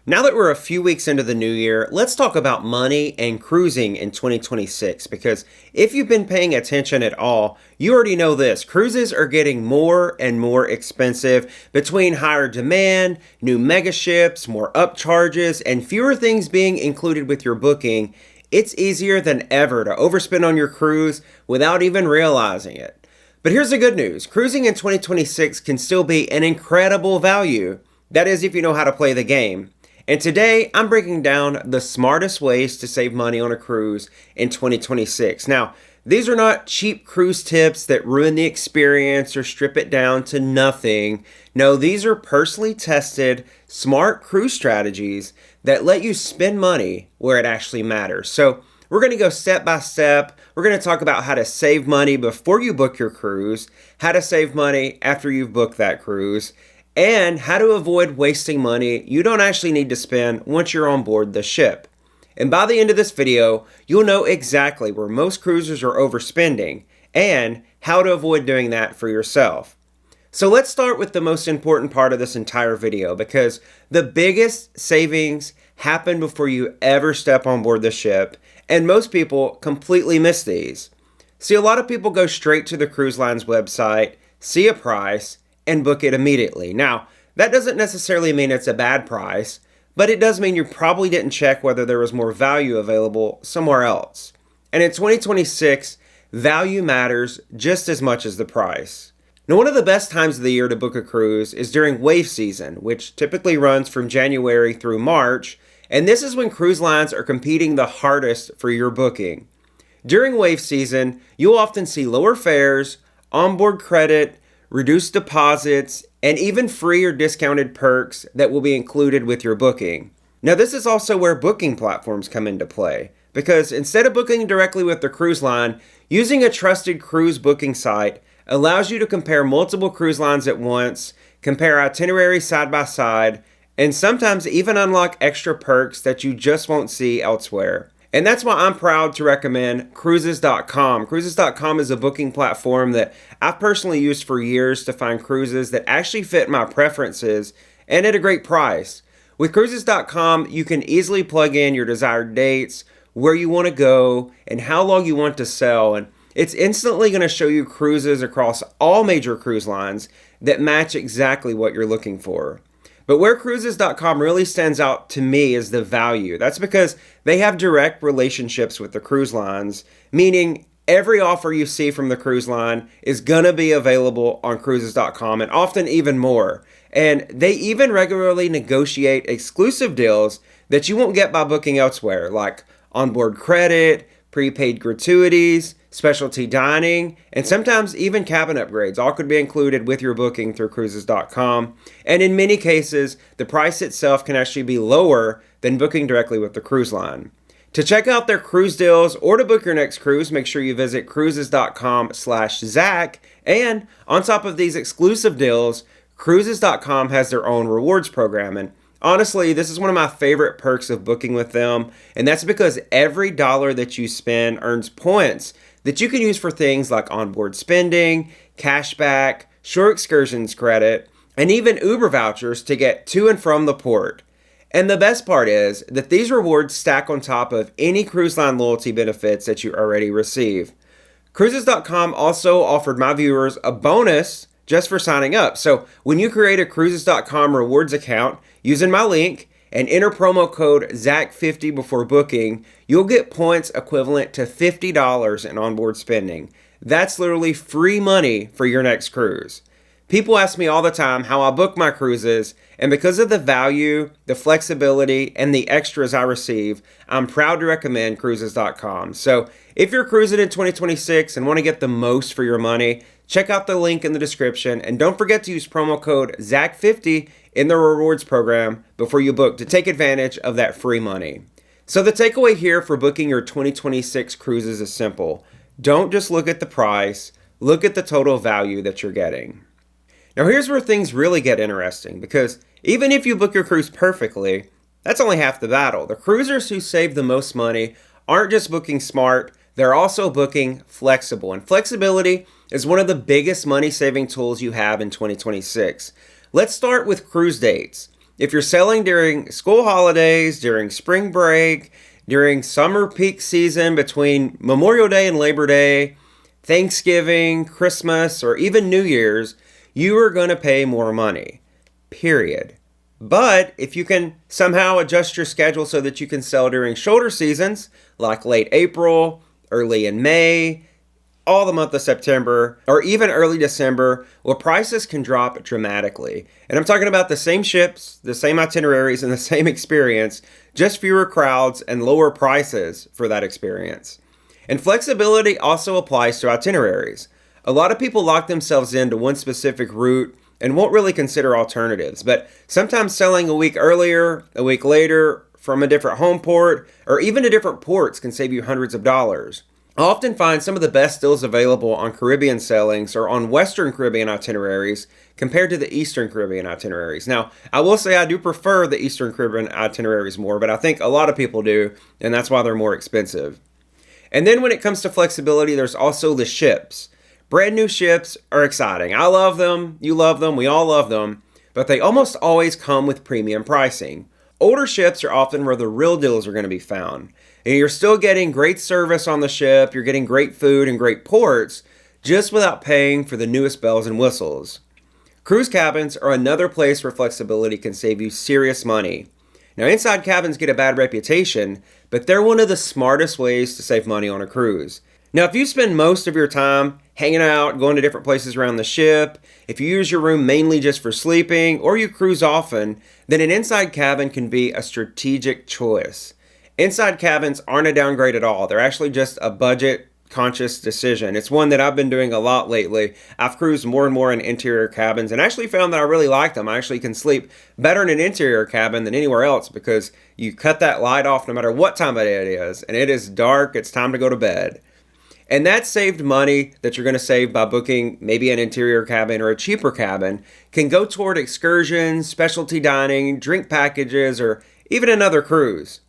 Now that we're a few weeks into the new year, let's talk about money and cruising in 2026 because if you've been paying attention at all, you already know this. Cruises are getting more and more expensive between higher demand, new mega ships, more upcharges, and fewer things being included with your booking. It's easier than ever to overspend on your cruise without even realizing it. But here's the good news. Cruising in 2026 can still be an incredible value. That is if you know how to play the game. And today, I'm breaking down the smartest ways to save money on a cruise in 2026. Now, these are not cheap cruise tips that ruin the experience or strip it down to nothing. No, these are personally tested, smart cruise strategies that let you spend money where it actually matters. So, we're going to go step by step. We're going to talk about how to save money before you book your cruise, how to save money after you've booked that cruise, and how to avoid wasting money you don't actually need to spend once you're on board the ship. And by the end of this video, you'll know exactly where most cruisers are overspending and how to avoid doing that for yourself. So let's start with the most important part of this entire video because the biggest savings happen before you ever step on board the ship, and most people completely miss these. See, a lot of people go straight to the cruise line's website, see a price, and book it immediately. Now, that doesn't necessarily mean it's a bad price, but it does mean you probably didn't check whether there was more value available somewhere else. And in 2026, value matters just as much as the price. Now, one of the best times of the year to book a cruise is during wave season, which typically runs from January through March, and this is when cruise lines are competing the hardest for your booking. During wave season, you'll often see lower fares, onboard credit, reduced deposits, and even free or discounted perks that will be included with your booking. Now, this is also where booking platforms come into play, because instead of booking directly with the cruise line, using a trusted cruise booking site allows you to compare multiple cruise lines at once, compare itineraries side by side, and sometimes even unlock extra perks that you just won't see elsewhere. And that's why I'm proud to recommend cruises.com. Cruises.com is a booking platform that I've personally used for years to find cruises that actually fit my preferences and at a great price. With cruises.com, you can easily plug in your desired dates, where you want to go, and how long you want to sail. And it's instantly going to show you cruises across all major cruise lines that match exactly what you're looking for. But where cruises.com really stands out to me is the value. That's because they have direct relationships with the cruise lines, meaning every offer you see from the cruise line is going to be available on cruises.com and often even more. And they even regularly negotiate exclusive deals that you won't get by booking elsewhere, like onboard credit, prepaid gratuities, specialty dining, and sometimes even cabin upgrades. All could be included with your booking through cruises.com. And in many cases, the price itself can actually be lower than booking directly with the cruise line. To check out their cruise deals or to book your next cruise, make sure you visit cruises.com/Zach. And on top of these exclusive deals, cruises.com has their own rewards program. And honestly, this is one of my favorite perks of booking with them. And that's because every dollar that you spend earns points that you can use for things like onboard spending, cashback, shore excursions credit, and even Uber vouchers to get to and from the port. And the best part is that these rewards stack on top of any cruise line loyalty benefits that you already receive. Cruises.com also offered my viewers a bonus just for signing up. So when you create a Cruises.com rewards account using my link and enter promo code ZAC50 before booking, you'll get points equivalent to $50 in onboard spending. That's literally free money for your next cruise. People ask me all the time how I book my cruises, and because of the value, the flexibility, and the extras I receive, I'm proud to recommend Cruises.com. So if you're cruising in 2026 and want to get the most for your money, check out the link in the description, and don't forget to use promo code ZAC50 in the rewards program before you book to take advantage of that free money. So the takeaway here for booking your 2026 cruises is simple. Don't just look at the price, look at the total value that you're getting. Now here's where things really get interesting, because even if you book your cruise perfectly, that's only half the battle. The cruisers who save the most money aren't just booking smart, they're also booking flexible. And flexibility is one of the biggest money-saving tools you have in 2026. Let's start with cruise dates. if you're sailing during school holidays, during spring break, during summer peak season between Memorial Day and Labor Day, Thanksgiving, Christmas, or even New Year's, you are going to pay more money. Period. But if you can somehow adjust your schedule so that you can sail during shoulder seasons, like late April, early in May, all the month of September, or even early December, well, prices can drop dramatically. And I'm talking about the same ships, the same itineraries, and the same experience, just fewer crowds and lower prices for that experience. And flexibility also applies to itineraries. A lot of people lock themselves into one specific route and won't really consider alternatives, but sometimes sailing a week earlier, a week later, from a different home port, or even to different ports can save you hundreds of dollars. I often find some of the best deals available on Caribbean sailings or on Western Caribbean itineraries compared to the Eastern Caribbean itineraries. Now, I will say I do prefer the Eastern Caribbean itineraries more, but I think a lot of people do, and that's why they're more expensive. And then when it comes to flexibility, there's also the ships. Brand new ships are exciting. I love them, you love them, we all love them, but they almost always come with premium pricing. Older ships are often where the real deals are going to be found. And you're still getting great service on the ship, you're getting great food and great ports, just without paying for the newest bells and whistles. Cruise cabins are another place where flexibility can save you serious money. Now, inside cabins get a bad reputation, but they're one of the smartest ways to save money on a cruise. Now, if you spend most of your time hanging out, going to different places around the ship, if you use your room mainly just for sleeping, or you cruise often, then an inside cabin can be a strategic choice. Inside cabins aren't a downgrade at all. They're actually just a budget-conscious decision. It's one that I've been doing a lot lately. I've cruised more and more in interior cabins and actually found that I really like them. I actually can sleep better in an interior cabin than anywhere else because you cut that light off no matter what time of day it is, and it is dark, it's time to go to bed. And that saved money that you're going to save by booking maybe an interior cabin or a cheaper cabin can go toward excursions, specialty dining, drink packages, or even another cruise.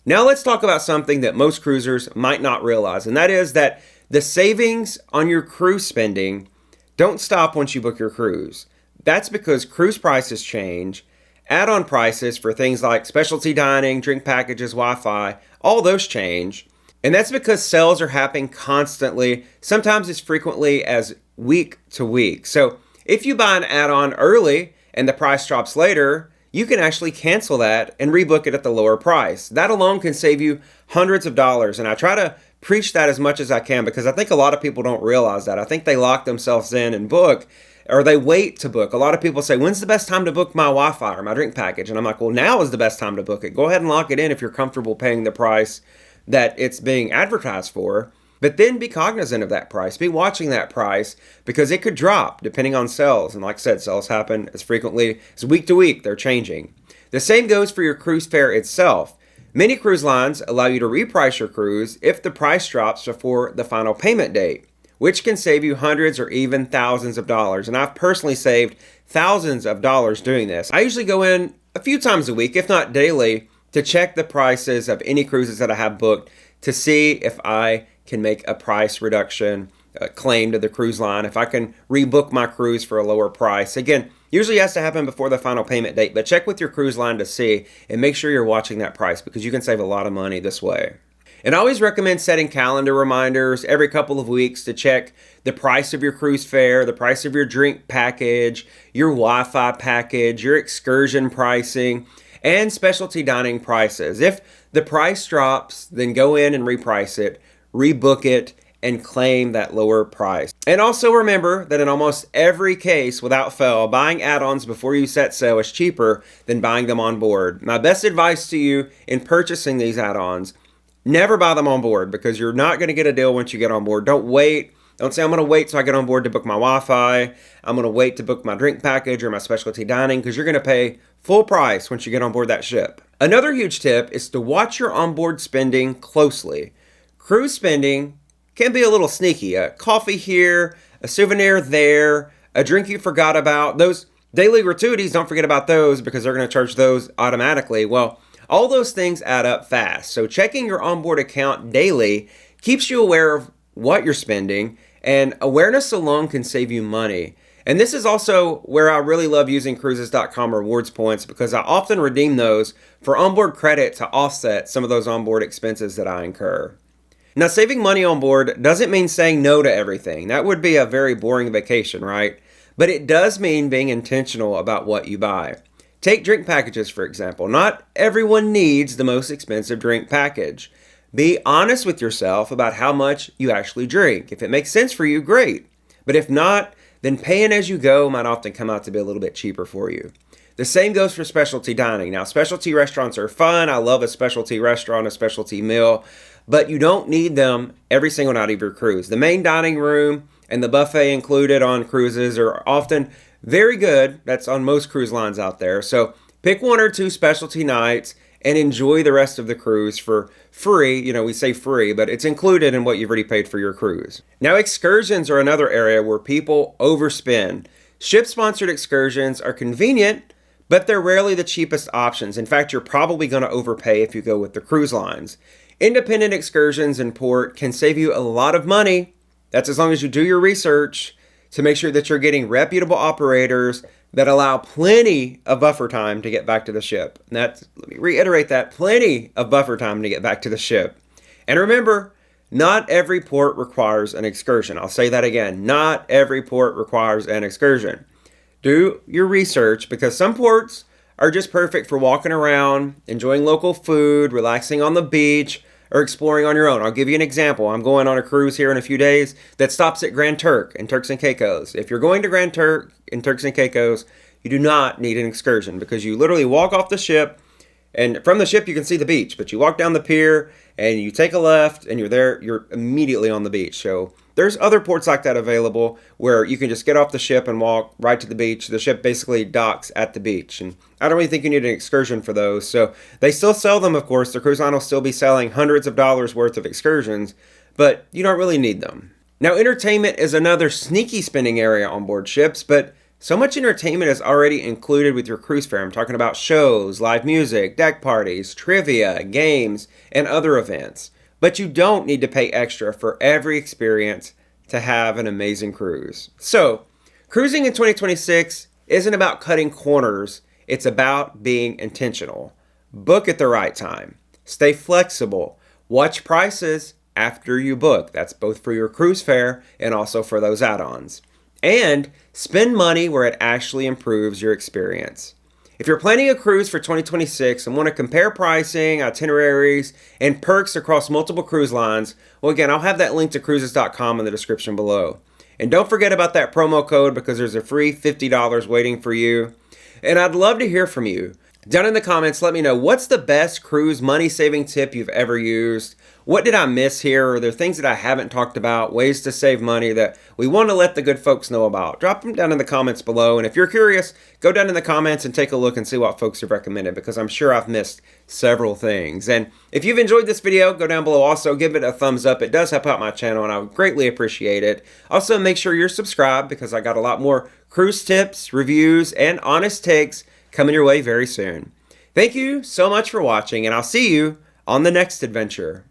Now let's talk about something that most cruisers might not realize, and that is that the savings on your cruise spending don't stop once you book your cruise. That's because cruise prices change, add-on prices for things like specialty dining, drink packages, Wi-Fi, all those change. And that's because sales are happening constantly, sometimes as frequently as week to week. So if you buy an add-on early and the price drops later, you can actually cancel that and rebook it at the lower price. That alone can save you hundreds of dollars. And I try to preach that as much as I can because I think a lot of people don't realize that. I think they lock themselves in and book, or they wait to book. A lot of people say, when's the best time to book my Wi-Fi or my drink package? And I'm like, well, now is the best time to book it. Go ahead and lock it in if you're comfortable paying the price that it's being advertised for, but then be cognizant of that price. Be watching that price because it could drop depending on sales. And like I said, sales happen as frequently as week to week. They're changing. The same goes for your cruise fare itself. Many cruise lines allow you to reprice your cruise if the price drops before the final payment date, which can save you hundreds or even thousands of dollars. And I've personally saved thousands of dollars doing this. I usually go in a few times a week, if not daily, to check the prices of any cruises that I have booked to see if I can make a price reduction claim to the cruise line, if I can rebook my cruise for a lower price. Again, usually has to happen before the final payment date, but check with your cruise line to see and make sure you're watching that price because you can save a lot of money this way. And I always recommend setting calendar reminders every couple of weeks to check the price of your cruise fare, the price of your drink package, your Wi-Fi package, your excursion pricing, and specialty dining prices. If the price drops, then go in and reprice it, rebook it, and claim that lower price. And also remember that in almost every case, without fail, buying add-ons before you set sail is cheaper than buying them on board. My best advice to you in purchasing these add-ons, never buy them on board because you're not going to get a deal once you get on board. Don't wait. Don't say, I'm going to wait till I get on board to book my Wi-Fi. I'm going to wait to book my drink package or my specialty dining because you're going to pay full price once you get on board that ship. Another huge tip is to watch your onboard spending closely. Cruise spending can be a little sneaky. A coffee here, a souvenir there, a drink you forgot about. Those daily gratuities, don't forget about those because they're going to charge those automatically. Well, all those things add up fast. So checking your onboard account daily keeps you aware of what you're spending, and awareness alone can save you money. And this is also where I really love using cruises.com rewards points because I often redeem those for onboard credit to offset some of those onboard expenses that I incur. Now, saving money on board doesn't mean saying no to everything. That would be a very boring vacation, right? But it does mean being intentional about what you buy. Take drink packages, for example. Not everyone needs the most expensive drink package. Be honest with yourself about how much you actually drink. If it makes sense for you, great. But if not, then paying as you go might often come out to be a little bit cheaper for you. The same goes for specialty dining. Now, specialty restaurants are fun. I love a specialty restaurant, a specialty meal, but you don't need them every single night of your cruise. The main dining room and the buffet included on cruises are often very good. That's on most cruise lines out there. So pick one or two specialty nights and enjoy the rest of the cruise for free. You know, we say free, but it's included in what you've already paid for your cruise. Now, excursions are another area where people overspend. Ship-sponsored excursions are convenient, but they're rarely the cheapest options. In fact, you're probably going to overpay if you go with the cruise lines. Independent excursions in port can save you a lot of money. That's as long as you do your research to make sure that you're getting reputable operators that allow plenty of buffer time to get back to the ship. And let me reiterate that, plenty of buffer time to get back to the ship. And remember, not every port requires an excursion. I'll say that again. Not every port requires an excursion. Do your research because some ports are just perfect for walking around, enjoying local food, relaxing on the beach, or exploring on your own. I'll give you an example. I'm going on a cruise here in a few days that stops at Grand Turk and Turks and Caicos. If you're going to Grand Turk and Turks and Caicos, you do not need an excursion because you literally walk off the ship, and from the ship you can see the beach, but you walk down the pier and you take a left and you're immediately on the beach. So there's other ports like that available where you can just get off the ship and walk right to the beach. The ship basically docks at the beach. And I don't really think you need an excursion for those. So they still sell them, of course. The cruise line will still be selling hundreds of dollars worth of excursions, but you don't really need them. Now, entertainment is another sneaky spending area on board ships, but so much entertainment is already included with your cruise fare. I'm talking about shows, live music, deck parties, trivia, games, and other events. But you don't need to pay extra for every experience to have an amazing cruise. So, cruising in 2026 isn't about cutting corners. It's about being intentional. Book at the right time. Stay flexible. Watch prices after you book. That's both for your cruise fare and also for those add-ons. And spend money where it actually improves your experience. If you're planning a cruise for 2026 and want to compare pricing, itineraries, and perks across multiple cruise lines, well, again, I'll have that link to cruises.com in the description below. And don't forget about that promo code because there's a free $50 waiting for you. And I'd love to hear from you. Down in the comments, let me know what's the best cruise money-saving tip you've ever used. What did I miss here? Are there things that I haven't talked about, ways to save money that we want to let the good folks know about? Drop them down in the comments below. And if you're curious, go down in the comments and take a look and see what folks have recommended because I'm sure I've missed several things. And if you've enjoyed this video, go down below. Also, give it a thumbs up. It does help out my channel and I would greatly appreciate it. Also, make sure you're subscribed because I got a lot more cruise tips, reviews, and honest takes coming your way very soon. Thank you so much for watching, and I'll see you on the next adventure.